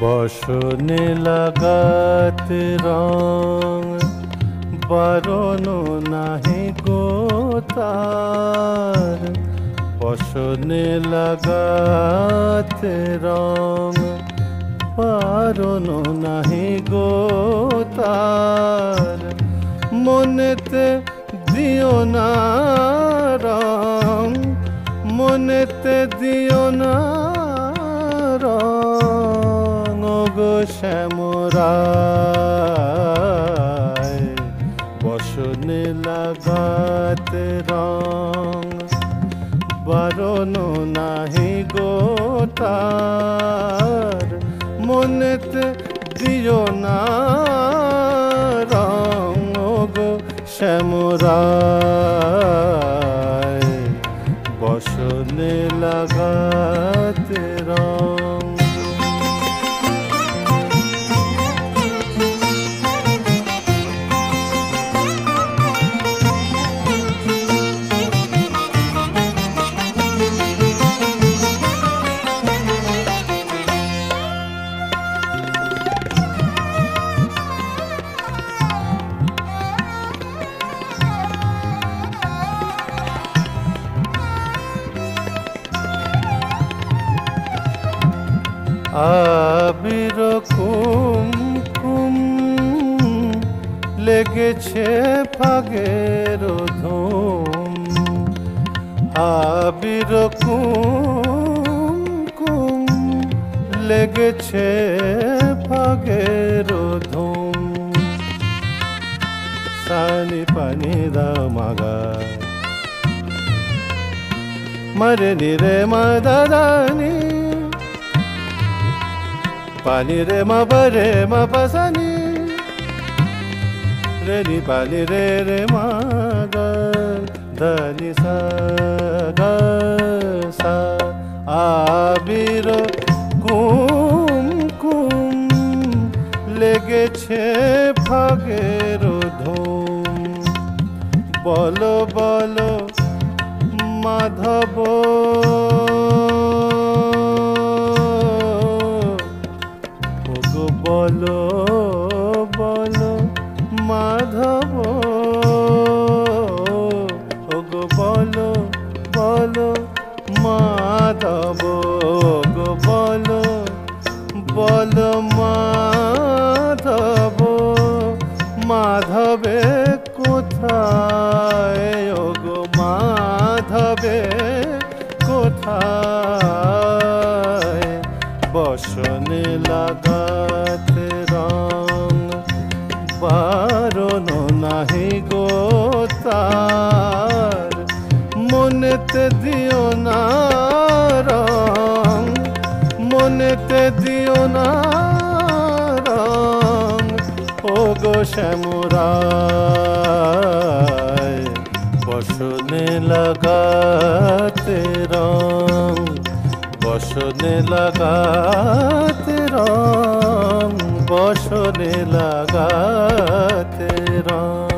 বসনে লাগাতে রং বারনো নাহি গো তার, বসনে লাগাতে রং বারনো নাহি গো তার। মনেতে দিও না রং, মনেতে দিও না রং গো শ্যামরায়, বসনে লাগাতে রং বারনো নাহি গো তার। মনেতে দিও না রং গো শ্যামরায়, বসনে লাগাতে রং। আবির কুমকুম লেগেছে ফাগের ধুম, আবির কুমকুম লেগেছে ফাগের ধুম। সানি পানি দা মাগা মরে নিরে মদানি, পানি রে মা বরে মা পাসানি, রে নি পানি রে রে মা গা ধানি সা গা সা। আবির কুমকুম লেগেছে ফাগের ধুম। বলো বলো মাধব বলো বলো মাধব, ওগো বলো বলো মাধব, ওগো বলো বলো মাধব। মাধবে কোথায়, ওগো মাধবে কোথায়, বসনে লাগাতে রং বারনো নাহি গো তার। মনেতে দিও না রং, মনেতে দিও না রং ওগো শ্যামরায়, বসনে লাগাতে রং, বসনে লাগাতে রং, বসনে লাগাতে রং।